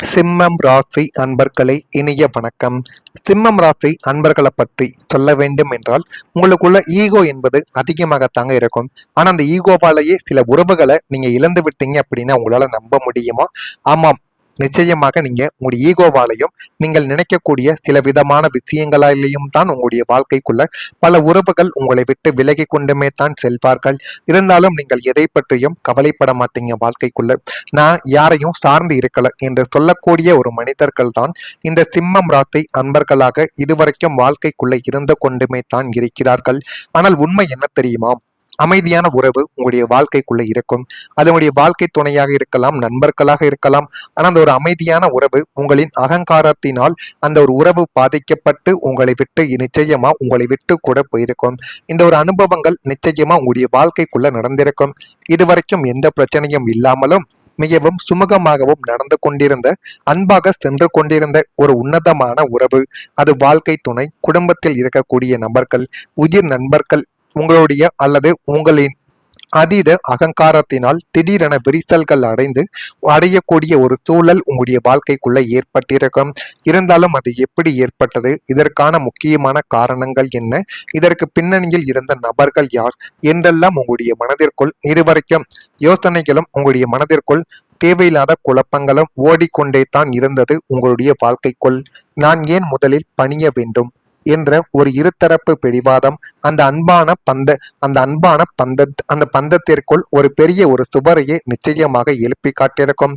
சிம்மம் ராசி அன்பர்களை இனிய வணக்கம். சிம்மம் ராசி அன்பர்களை பற்றி சொல்ல வேண்டும் என்றால் உங்களுக்குள்ள ஈகோ என்பது அதிகமாகத்தாங்க இருக்கும். ஆனா அந்த ஈகோவாலேயே சில உறவுகளை நீங்க இழந்து விட்டீங்க அப்படின்னா உங்களால நம்ப முடியுமா? ஆமாம், நிச்சயமாக நீங்க உங்களுடைய ஈகோவாலையும் நீங்கள் நினைக்கக்கூடிய சில விதமான விஷயங்களாலேயும் தான் உங்களுடைய வாழ்க்கைக்குள்ள பல உறவுகள் உங்களை விட்டு விலகி கொண்டுமே தான் செல்வார்கள். இருந்தாலும் நீங்கள் எதை பற்றியும் கவலைப்பட மாட்டீங்க. வாழ்க்கைக்குள்ள நான் யாரையும் சார்ந்து இருக்கல என்று சொல்லக்கூடிய ஒரு மனிதர்கள் தான் இந்த சிம்மம் ராசி அன்பர்களாக இதுவரைக்கும் வாழ்க்கைக்குள்ள இருந்து கொண்டுமே தான் இருக்கிறார்கள். ஆனால் உண்மை என்ன தெரியுமா? அமைதியான உறவு உங்களுடைய வாழ்க்கைக்குள்ள இருக்கும். அது உங்களுடைய வாழ்க்கை துணையாக இருக்கலாம், நண்பர்களாக இருக்கலாம். ஆனால் அந்த ஒரு அமைதியான உறவு உங்களின் அகங்காரத்தினால் அந்த ஒரு உறவு பாதிக்கப்பட்டு உங்களை விட்டு நிச்சயமா உங்களை விட்டு கூட போயிருக்கும். இந்த ஒரு அனுபவங்கள் நிச்சயமா உங்களுடைய வாழ்க்கைக்குள்ள நடந்திருக்கும். இதுவரைக்கும் எந்த பிரச்சனையும் இல்லாமலும் மிகவும் சுமூகமாகவும் நடந்து கொண்டிருந்த, அன்பாக சென்று கொண்டிருந்த ஒரு உன்னதமான உறவு, அது வாழ்க்கை துணை, குடும்பத்தில் இருக்கக்கூடிய நபர்கள், உயிர் நண்பர்கள், உங்களுடைய அல்லது உங்களின் அதீத அகங்காரத்தினால் திடீரென விரிசல்கள் அடையக்கூடிய ஒரு சூழல் உங்களுடைய வாழ்க்கைக்குள்ள ஏற்பட்டிருக்கும். இருந்தாலும் அது எப்படி ஏற்பட்டது, இதற்கான முக்கியமான காரணங்கள் என்ன, இதற்கு பின்னணியில் இருந்த நபர்கள் யார் என்றெல்லாம் உங்களுடைய மனதிற்குள் இதுவரைக்கும் யோசனைகளும் உங்களுடைய மனதிற்குள் தேவையில்லாத குழப்பங்களும் ஓடிக்கொண்டே தான் இருந்தது. உங்களுடைய வாழ்க்கைக்குள் நான் ஏன் முதலில் பணிய வேண்டும் என்ற ஒரு இருதரப்பு பிடிவாதம் அந்த பந்தத்திற்குள் ஒரு பெரிய ஒரு சுவரையே நிச்சயமாக எழுப்பி காட்டியிருக்கும்.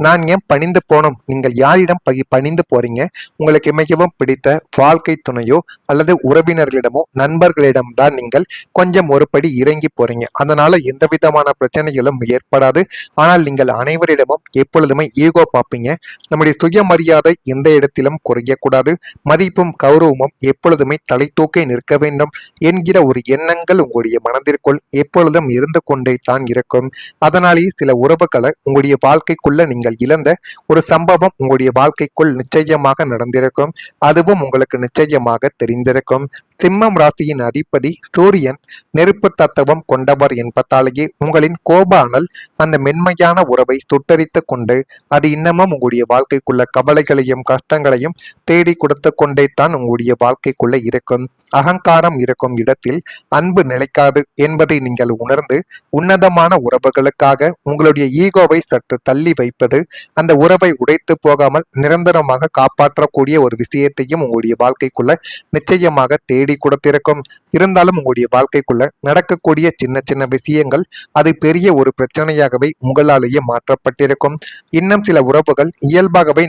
நான் ஏன் பணிந்து போனோம்? நீங்கள் யாரிடம் பணிந்து போறீங்க? உங்களுக்கு மிகவும் பிடித்த வாழ்க்கை துணையோ அல்லது உறவினர்களிடமோ நண்பர்களிடம் தான் நீங்கள் கொஞ்சம் ஒரு படி இறங்கி போறீங்க. அதனால எந்த விதமான பிரச்சனைகளும் ஏற்படாது. ஆனால் நீங்கள் அனைவரிடமும் எப்பொழுதுமே ஈகோ பார்ப்பீங்க. நம்முடைய சுயமரியாதை எந்த இடத்திலும் குறையக்கூடாது. மதிப்பும் கௌரவமும் எப்பொழுதுமே தலை தூக்கி நிற்க வேண்டும் என்கிற ஒரு எண்ணங்கள் உங்களுடைய மனதிற்குள் எப்பொழுதும் இருந்து கொண்டே தான் இருக்கும். அதனாலேயே சில உறவுகளை உங்களுடைய வாழ்க்கைக்குள்ள நீங்கள் இழந்த ஒரு சம்பவம் உங்களுடைய வாழ்க்கைக்குள் நிச்சயமாக நடந்திருக்கும். அதுவும் உங்களுக்கு நிச்சயமாக தெரிந்திருக்கும். சிம்மம் ராசியின் அதிபதி சூரியன் நெருப்பு தத்துவம் கொண்டவர் என்பதாலேயே உங்களின் கோப அனல் அந்த மென்மையான உறவை சுட்டரித்து கொண்டு அது இன்னமும் உங்களுடைய வாழ்க்கைக்குள்ள கவலைகளையும் கஷ்டங்களையும் தேடி கொடுத்து கொண்டே தான் உங்களுடைய வாழ்க்கைக்குள்ள இருக்கும். அகங்காரம் இருக்கும் இடத்தில் அன்பு நிலைக்காது என்பதை நீங்கள் உணர்ந்து உன்னதமான உறவுகளுக்காக உங்களுடைய ஈகோவை சற்று தள்ளி வைப்பது அந்த உறவை உடைத்து போகாமல் நிரந்தரமாக காப்பாற்றக்கூடிய ஒரு விஷயத்தையும் உங்களுடைய வாழ்க்கைக்குள்ள நிச்சயமாக தேடி கொடுத்திருக்கும். இருந்தாலும் உங்களுடைய வாழ்க்கைக்குள்ள நடக்கக்கூடிய சின்ன சின்ன விஷயங்கள் அது பெரிய ஒரு பிரச்சனையாகவே உங்களாலேயே மாற்றப்பட்டிருக்கும். இன்னும் சில உறவுகள் இயல்பாகவே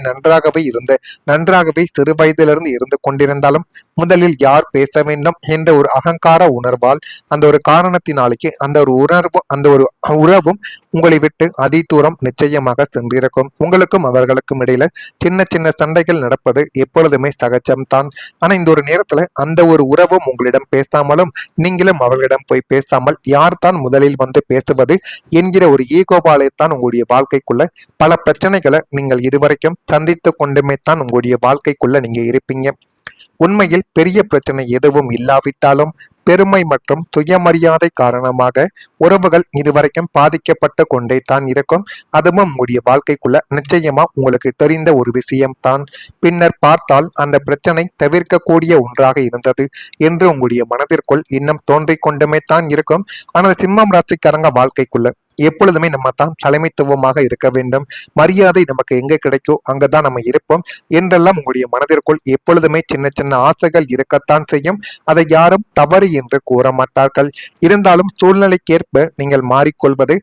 நன்றாகவே சிறு வயதிலிருந்து இருந்து கொண்டிருந்தாலும் முதலில் யார் பேச வேண்டும் என்ற ஒரு அகங்கார உணர்வால் அந்த ஒரு காரணத்தினாலேயே அந்த ஒரு உறவும் உங்களை விட்டு அதி தூரம் நிச்சயமாக சென்றிருக்கும். உங்களுக்கும் அவர்களுக்கும் இடையில சின்ன சின்ன சண்டைகள் நடப்பது எப்பொழுதுமே சகஜம்தான். ஆனா இந்த ஒரு நேரத்துல அந்த ஒரு உறவும் உங்களிடம் பேசாமலும் நீங்களும் அவர்களிடம் போய் பேசாமல் யார் தான் முதலில் வந்து பேசுவது என்கிற ஒரு ஈகோபாலே தான் உங்களுடைய வாழ்க்கைக்குள்ள பல பிரச்சனைகளை நீங்கள் இதுவரைக்கும் சந்தித்து கொண்டுமே தான் உங்களுடைய வாழ்க்கைக்குள்ள நீங்க இருப்பீங்க. உண்மையில் பெரிய பிரச்சனை எதுவும் இல்லாவிட்டாலும் பெருமை மற்றும் சுயமரியாதை காரணமாக உறவுகள் இதுவரைக்கும் பாதிக்கப்பட்டு கொண்டே தான் இருக்கும். அதுவும் உங்களுடைய வாழ்க்கைக்குள்ள நிச்சயமா உங்களுக்கு தெரிந்த ஒரு விஷயம்தான். பின்னர் பார்த்தால் அந்த பிரச்சனை தவிர்க்கக்கூடிய ஒன்றாக இருந்தது என்று உங்களுடைய மனதிற்குள் இன்னும் தோன்றிக் கொண்டுமே தான் இருக்கும். ஆனால் சிம்மம் ராசிக்காரங்க வாழ்க்கைக்குள்ள எப்பொழுதுமே நம்ம தான் தலைமைத்துவமாக இருக்க வேண்டும். மரியாதை நமக்கு எங்க கிடைக்கோ அங்கதான் நம்ம இருப்போம் என்றெல்லாம் உங்களுடைய மனதிற்குள் எப்பொழுதுமே சின்ன சின்ன ஆசைகள் இருக்கத்தான் செய்யும். அதை யாரும் தவறு என்று கூற மாட்டார்கள். இருந்தாலும் சூழ்நிலைக்கேற்ப நீங்கள் மாறிக்கொள்வது,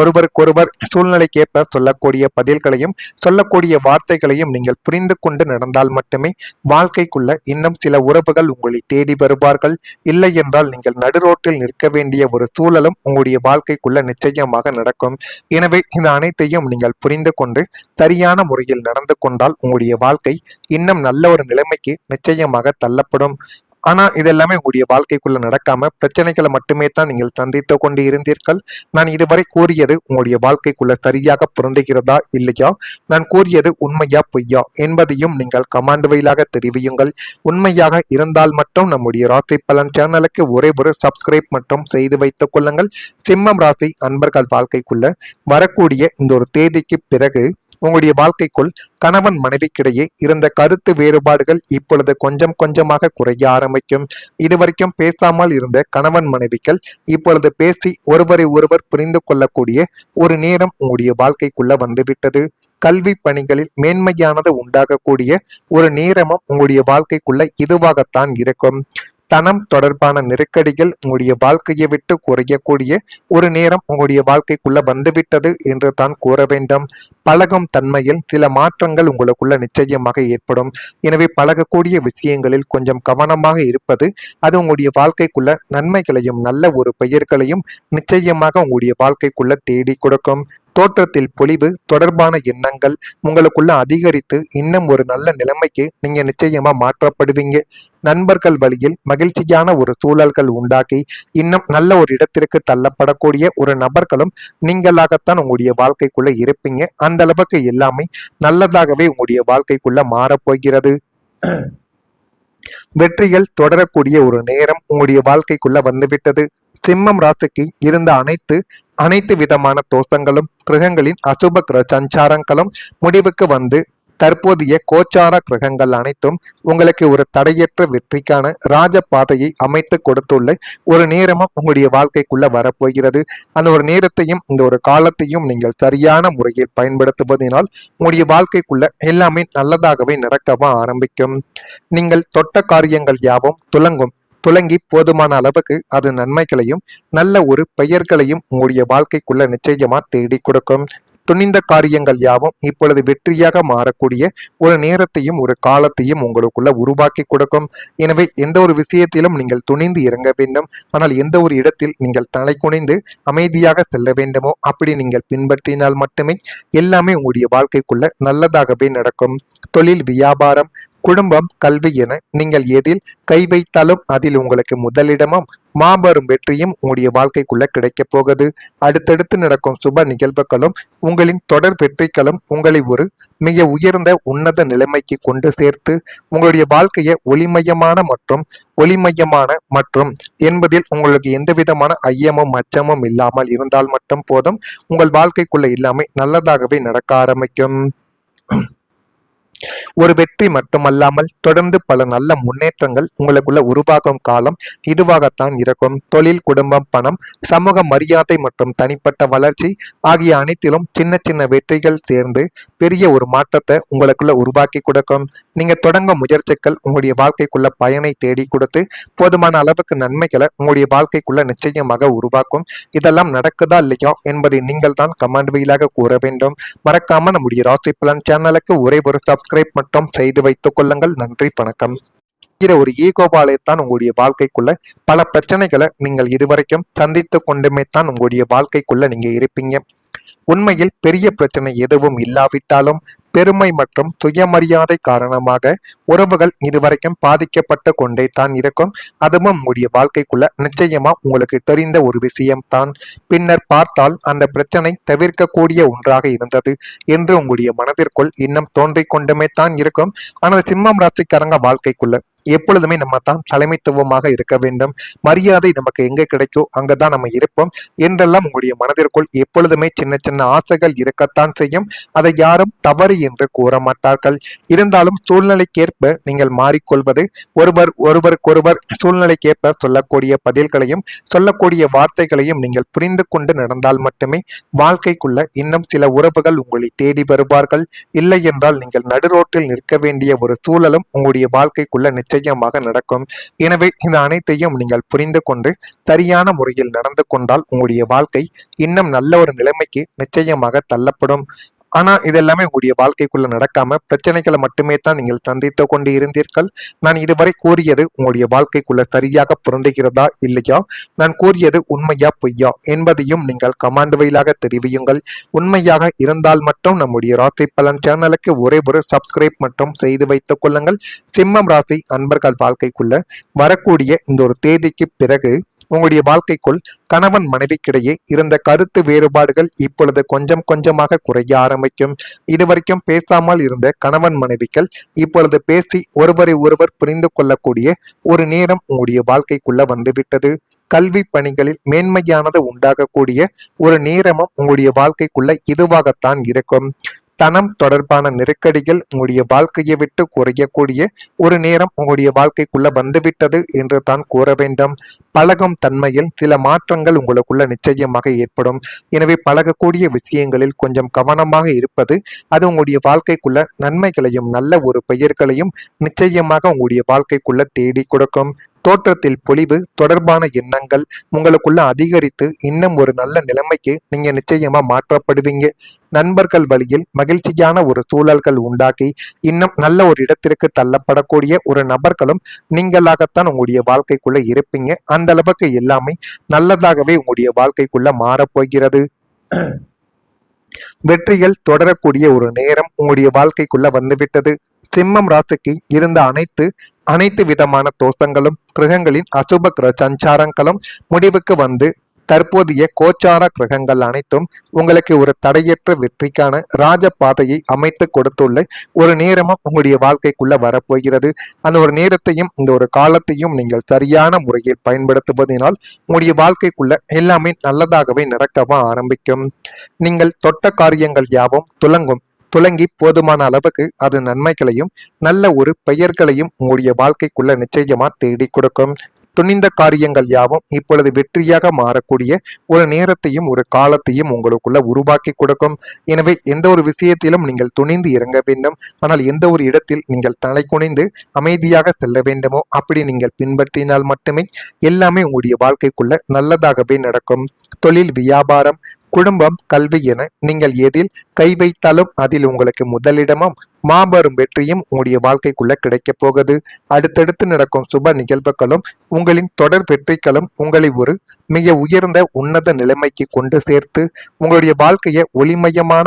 ஒருவருக்கொருவர் சூழ்நிலைக்கேற்ப சொல்லக்கூடிய பதில்களையும் சொல்லக்கூடிய வார்த்தைகளையும் நீங்கள் புரிந்து கொண்டு நடந்தால் மட்டுமே வாழ்க்கைக்குள்ள இன்னும் சில உறவுகள் உங்களை தேடி வருவார்கள். இல்லை என்றால் நீங்கள் நடுரோட்டில் நிற்க வேண்டிய ஒரு சூழலும் உங்களுடைய வாழ்க்கைக்குள்ள நிச்சயமாக நடக்கும். எனவே இந்த அனைத்தையும் நீங்கள் புரிந்து கொண்டு சரியான முறையில் நடந்து கொண்டால் உங்களுடைய வாழ்க்கை இன்னும் நல்ல ஒரு நிலைமைக்கு நிச்சயமாக தள்ளப்படும். ஆனா இதெல்லாமே உங்களுடைய வாழ்க்கைக்குள்ள நடக்காம பிரச்சனைகளை மட்டுமே தான் நீங்கள் சந்தித்து கொண்டு இருந்தீர்கள். நான் இதுவரை கூறியது உங்களுடைய வாழ்க்கைக்குள்ள சரியாக பொருந்துகிறதா இல்லையா, நான் கூறியது உண்மையா பொய்யா என்பதையும் நீங்கள் கமாண்ட் வழியாக தெரிவியுங்கள். உண்மையாக இருந்தால் மட்டும் நம்முடைய ராசி பலன் சேனலுக்கு ஒரே ஒரு சப்ஸ்கிரைப் மட்டும் செய்து வைத்துக் கொள்ளுங்கள். சிம்மம் ராசி அன்பர்கள் வாழ்க்கைக்குள்ள வரக்கூடிய இந்த ஒரு தேதிக்கு பிறகு உங்களுடைய வாழ்க்கைக்குள் கணவன் மனைவிக்கிடையே இருந்த கருத்து வேறுபாடுகள் இப்பொழுது கொஞ்சம் கொஞ்சமாக குறைய ஆரம்பிக்கும். இதுவரைக்கும் பேசாமல் இருந்த கணவன் மனைவிகள் இப்பொழுது பேசி ஒருவரை ஒருவர் புரிந்து கொள்ளக்கூடிய ஒரு நேரம் உங்களுடைய வாழ்க்கைக்குள்ள வந்துவிட்டது. கல்வி பணிகளில் மேன்மையானது உண்டாகக்கூடிய ஒரு நேரமும் உங்களுடைய வாழ்க்கைக்குள்ள இதுவாகத்தான் இருக்கும். தனம் தொடர்பான நெருக்கடிகள் உங்களுடைய வாழ்க்கையை விட்டு குறையக்கூடிய ஒரு நேரம் உங்களுடைய வாழ்க்கைக்குள்ள வந்துவிட்டது என்று தான் கூற வேண்டும். பழகும் தன்மையில் சில மாற்றங்கள் உங்களுக்குள்ள நிச்சயமாக ஏற்படும். எனவே பழகக்கூடிய விஷயங்களில் கொஞ்சம் கவனமாக இருப்பது அது உங்களுடைய வாழ்க்கைக்குள்ள நன்மைகளையும் நல்ல ஒரு பெயர்களையும் நிச்சயமாக உங்களுடைய வாழ்க்கைக்குள்ள தேடி கொடுக்கும். தோற்றத்தில் பொலிவு தொடர்பான எண்ணங்கள் உங்களுக்குள்ள அதிகரித்து இன்னும் ஒரு நல்ல நிலைமைக்கு நீங்க நிச்சயமா மாற்றப்படுவீங்க. நண்பர்கள் வழியில் மகிழ்ச்சியான ஒரு சூழல்கள் உண்டாக்கி இன்னும் நல்ல ஒரு இடத்திற்கு தள்ளப்படக்கூடிய ஒரு நபர்களும் நீங்களாகத்தான் உங்களுடைய வாழ்க்கைக்குள்ள இருப்பீங்க. அந்த அளவுக்கு எல்லாமே நல்லதாகவே உங்களுடைய வாழ்க்கைக்குள்ள மாறப்போகிறது. வெற்றிகள் தொடரக்கூடிய ஒரு நேரம் உங்களுடைய வாழ்க்கைக்குள்ள வந்துவிட்டது. சிம்மம் ராசிக்கு இருந்த அனைத்து விதமான தோஷங்களும் கிரகங்களின் அசுப சஞ்சாரங்களும் முடிவுக்கு வந்து தற்போதைய கோச்சார கிரகங்கள் அனைத்தும் உங்களுக்கு ஒரு தடையற்ற வெற்றிக்கான ராஜ பாதையை அமைத்து கொடுத்துள்ள ஒரு நேரமும் உங்களுடைய வாழ்க்கைக்குள்ள வரப்போகிறது. அந்த ஒரு நேரத்தையும் இந்த ஒரு காலத்தையும் நீங்கள் சரியான முறையில் பயன்படுத்துவதனால் உங்களுடைய வாழ்க்கைக்குள்ள எல்லாமே நல்லதாகவே நடக்கவா ஆரம்பிக்கும். நீங்கள் தொட்ட காரியங்கள் யாவும் துலங்கி போதுமான அளவுக்கு அது நன்மைகளையும் நல்ல ஒரு பெயர்களையும் உங்களுடைய வாழ்க்கைக்குள்ள நிச்சயமா தேடி கொடுக்கும். துணிந்த காரியங்கள் யாவும் இப்பொழுது வெற்றியாக மாறக்கூடிய ஒரு நேரத்தையும் ஒரு காலத்தையும் உங்களுக்குள்ள உருவாக்கி கொடுக்கும். எனவே எந்த ஒரு விஷயத்திலும் நீங்கள் துணிந்து இறங்க வேண்டும். ஆனால் எந்த ஒரு இடத்தில் நீங்கள் தலை குனிந்து அமைதியாக செல்ல வேண்டுமோ அப்படி நீங்கள் பின்பற்றினால் மட்டுமே எல்லாமே உங்களுடைய வாழ்க்கைக்குள்ள நல்லதாகவே நடக்கும். தொழில், வியாபாரம், குடும்பம், கல்வி என நீங்கள் எதில் கை வைத்தாலும் அதில் உங்களுக்கு முதலிடமும் மாபெரும் வெற்றியும் உங்களுடைய வாழ்க்கைக்குள்ள கிடைக்க போகுது. அடுத்தடுத்து நடக்கும் சுப நிகழ்வுகளும் உங்களின் தொடர் வெற்றிகளும் உங்களை ஒரு மிக உயர்ந்த உன்னத நிலைமைக்கு கொண்டு சேர்த்து உங்களுடைய வாழ்க்கையை ஒளிமயமான மற்றும் என்பதில் உங்களுக்கு எந்த விதமான ஐயமும் அச்சமும் இல்லாமல் இருந்தால் மட்டும் போதும். உங்கள் வாழ்க்கைக்குள்ள எல்லாமே நல்லதாகவே நடக்க ஆரம்பிக்கும். ஒரு வெற்றி மட்டுமல்லாமல் தொடர்ந்து பல நல்ல முன்னேற்றங்கள் உங்களுக்குள்ள உருவாகும் காலம் இதுவாகத்தான் இருக்கும். தொழில், குடும்பம், பணம், சமூக மரியாதை மற்றும் தனிப்பட்ட வளர்ச்சி ஆகிய அனைத்திலும் சின்ன சின்ன வெற்றிகள் சேர்ந்து பெரிய ஒரு மாற்றத்தை உங்களுக்குள்ள உருவாக்கி கொடுக்கும். நீங்க தொடங்கும் முயற்சிகள் உங்களுடைய வாழ்க்கைக்குள்ள பயனை தேடி கொடுத்து போதுமான அளவுக்கு நன்மைகளை உங்களுடைய வாழ்க்கைக்குள்ள நிச்சயமாக உருவாக்கும். இதெல்லாம் நடக்குதா இல்லையா என்பதை நீங்கள் தான் கமெண்ட் வாயிலாக கூற வேண்டும். மறக்காம நம்முடைய ராசி பலன் சேனலுக்கு ஒரே ஒரு சப்ஸ்கிரைப் மட்டும் செய்து வைத்துக் கொள்ளுங்கள். நன்றி, வணக்கம். ஒரு ஈகோபாலைத்தான் உங்களுடைய வாழ்க்கைக்குள்ள பல பிரச்சனைகளை நீங்கள் இதுவரைக்கும் சந்தித்து கொண்டுமே தான் உங்களுடைய வாழ்க்கைக்குள்ள நீங்க இருப்பீங்க. உண்மையில் பெரிய பிரச்சனை எதுவும் இல்லாவிட்டாலும் பெருமை மற்றும் சுயமரியாதை காரணமாக உறவுகள் இதுவரைக்கும் பாதிக்கப்பட்டு கொண்டே தான் இருக்கும். அதுவும் உங்களுடைய வாழ்க்கைக்குள்ள நிச்சயமா உங்களுக்கு தெரிந்த ஒரு விஷயம்தான். பின்னர் பார்த்தால் அந்த பிரச்சனை தவிர்க்கக்கூடிய ஒன்றாக இருந்தது என்று உங்களுடைய மனதிற்குள் இன்னும் தோன்றிக் கொண்டுமே தான் இருக்கும். ஆனால் சிம்மம் ராசிக்காரங்க வாழ்க்கைக்குள்ள எப்பொழுதுமே நம்ம தான் தலைமைத்துவமாக இருக்க வேண்டும். மரியாதை நமக்கு எங்க கிடைக்கோ அங்கதான் நம்ம இருப்போம் என்றெல்லாம் உங்களுடைய மனதிற்குள் எப்பொழுதுமே சின்ன சின்ன ஆசைகள் இருக்கத்தான் செய்யும். அதை யாரும் தவறு என்று கூற மாட்டார்கள். இருந்தாலும் சூழ்நிலைக்கேற்ப நீங்கள் மாறிக்கொள்வது, ஒருவருக்கொருவர் சூழ்நிலைக்கேற்ப சொல்லக்கூடிய பதில்களையும் சொல்லக்கூடிய வார்த்தைகளையும் நீங்கள் புரிந்து கொண்டு நடந்தால் மட்டுமே வாழ்க்கைக்குள்ள இன்னும் சில உறவுகள் உங்களை தேடி வருவார்கள். இல்லை என்றால் நீங்கள் நடுரோட்டில் நிற்க வேண்டிய ஒரு சூழலும் உங்களுடைய வாழ்க்கைக்குள்ள நிச்சயமாக நடக்கும். எனவே இந்த அனைத்தையும் நீங்கள் புரிந்து கொண்டு சரியான முறையில் நடந்து கொண்டால் உங்களுடைய வாழ்க்கை இன்னும் நல்ல ஒரு நிலைமைக்கு நிச்சயமாக தள்ளப்படும். ஆனா இதெல்லாமே உங்களுடைய வாழ்க்கைக்குள்ள நடக்காம பிரச்சனைகளை மட்டுமே தான் நீங்கள் சந்தித்து கொண்டு இருந்தீர்கள். நான் இதுவரை கூறியது உங்களுடைய வாழ்க்கைக்குள்ள சரியாக பொருந்துகிறதா இல்லையா, நான் கூறியது உண்மையா பொய்யா என்பதையும் நீங்கள் கமெண்ட் வாயிலாக தெரிவியுங்கள். உண்மையாக இருந்தால் மட்டும் நம்முடைய ராசி பலன் சேனலுக்கு ஒரே ஒரு சப்ஸ்கிரைப் மட்டும் செய்து வைத்துக் கொள்ளுங்கள். சிம்மம் ராசி அன்பர்கள் வாழ்க்கைக்குள்ள வரக்கூடிய இந்த ஒரு தேதிக்கு பிறகு உங்களுடைய வாழ்க்கைக்குள் கணவன் மனைவிக்கிடையே இருந்த கருத்து வேறுபாடுகள் இப்பொழுது கொஞ்சம் கொஞ்சமாக குறைய ஆரம்பிக்கும். இதுவரைக்கும் பேசாமல் இருந்த கணவன் மனைவிகள் இப்பொழுது பேசி ஒருவரை ஒருவர் புரிந்து கொள்ளக்கூடிய ஒரு நேரம் உங்களுடைய வாழ்க்கைக்குள்ள வந்துவிட்டது. கல்வி பணிகளில் மேன்மையானது உண்டாகக்கூடிய ஒரு நேரமும் உங்களுடைய வாழ்க்கைக்குள்ள இதுவாகத்தான் இருக்கும். தனம் தொடர்பான நெருக்கடிகள் உங்களுடைய வாழ்க்கையை விட்டு குறையக்கூடிய ஒரு நேரம் உங்களுடைய வாழ்க்கைக்குள்ள வந்துவிட்டது என்று தான் கூற வேண்டும். பழகும் தன்மையில் சில மாற்றங்கள் உங்களுக்குள்ள நிச்சயமாக ஏற்படும். எனவே பழகக்கூடிய விஷயங்களில் கொஞ்சம் கவனமாக இருப்பது அது உங்களுடைய வாழ்க்கைக்குள்ள நன்மைகளையும் நல்ல ஒரு பெயர்களையும் நிச்சயமாக உங்களுடைய வாழ்க்கைக்குள்ள தேடி கொடுக்கும். தோற்றத்தில் பொலிவு தொடர்பான எண்ணங்கள் உங்களுக்குள்ள அதிகரித்து இன்னும் ஒரு நல்ல நிலைமைக்கு நீங்க நிச்சயமா மாற்றப்படுவீங்க. நண்பர்கள் வழியில் மகிழ்ச்சியான ஒரு சூழல்கள் உண்டாக்கி இன்னும் நல்ல ஒரு இடத்திற்கு தள்ளப்படக்கூடிய ஒரு நபர்களும் நீங்களாகத்தான் உங்களுடைய வாழ்க்கைக்குள்ள இருப்பீங்க. அந்த அளவுக்கு எல்லாமே நல்லதாகவே உங்களுடைய வாழ்க்கைக்குள்ள மாறப்போகிறது. வெற்றிகள் தொடரக்கூடிய ஒரு நேரம் உங்களுடைய வாழ்க்கைக்குள்ள வந்துவிட்டது. சிம்மம் ராசிக்கு இருந்த அனைத்து விதமான தோஷங்களும் கிரகங்களின் அசுப சஞ்சாரங்களும் முடிவுக்கு வந்து தற்போதைய கோச்சார கிரகங்கள் அனைத்தும் உங்களுக்கு ஒரு தடையற்ற வெற்றிக்கான ராஜ பாதையை அமைத்து கொடுத்துள்ள ஒரு நேரமும் உங்களுடைய வாழ்க்கைக்குள்ள வரப்போகிறது. அந்த ஒரு நேரத்தையும் இந்த ஒரு காலத்தையும் நீங்கள் சரியான முறையில் பயன்படுத்துவதனால் உங்களுடைய வாழ்க்கைக்குள்ள எல்லாமே நல்லதாகவே நடக்கவா ஆரம்பிக்கும். நீங்கள் தொட்ட காரியங்கள் யாவும் துலங்கி போதுமான அளவுக்கு அது நன்மைகளையும் நல்ல ஒரு பெயர்களையும் உங்களுடைய வாழ்க்கைக்குள்ள நிச்சயமா தேடி கொடுக்கும். துணிந்த காரியங்கள் யாவும் இப்பொழுது வெற்றியாக மாறக்கூடிய ஒரு நேரத்தையும் ஒரு காலத்தையும் உங்களுக்குள்ள உருவாக்கி கொடுக்கும். எனவே எந்த ஒரு விஷயத்திலும் நீங்கள் துணிந்து இறங்க வேண்டும். ஆனால் எந்த ஒரு இடத்தில் நீங்கள் தலை குனிந்து அமைதியாக செல்ல வேண்டுமோ அப்படி நீங்கள் பின்பற்றினால் மட்டுமே எல்லாமே உங்களுடைய வாழ்க்கைக்குள்ள நல்லதாகவே நடக்கும். தொழில், வியாபாரம், குடும்பம், கல்வி என நீங்கள் எதில் கை வைத்தாலும் அதில் உங்களுக்கு முதலிடமும் மாபெரும் வெற்றியும் உங்களுடைய வாழ்க்கைக்குள்ள கிடைக்க போகுது. அடுத்தடுத்து நடக்கும் சுப நிகழ்வுகளும் உங்களின் தொடர் வெற்றிகளும் உங்களை ஒரு மிக உயர்ந்த உன்னத நிலைமைக்கு கொண்டு சேர்த்து உங்களுடைய வாழ்க்கையை ஒளிமயமான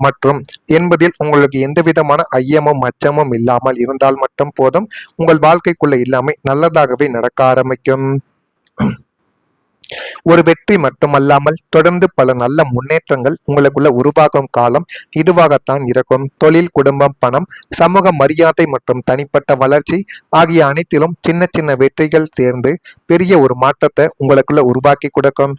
மற்றும் என்பதில் உங்களுக்கு எந்த விதமான ஐயமும் அச்சமும் இல்லாமல் இருந்தால் மட்டும் போதும். உங்கள் வாழ்க்கைக்குள்ள எல்லாமே நல்லதாகவே நடக்க ஆரம்பிக்கும். ஒரு வெற்றி மட்டுமல்லாமல் தொடர்ந்து பல நல்ல முன்னேற்றங்கள் உங்களுக்குள்ள உருவாகும் காலம் இதுவாகத்தான் இருக்கும். தொழில், குடும்பம், பணம், சமூக மரியாதை மற்றும் தனிப்பட்ட வளர்ச்சி ஆகிய அனைத்திலும் சின்ன சின்ன வெற்றிகள் சேர்ந்து பெரிய ஒரு மாற்றத்தை உங்களுக்குள்ள உருவாக்கி கொடுக்கும்.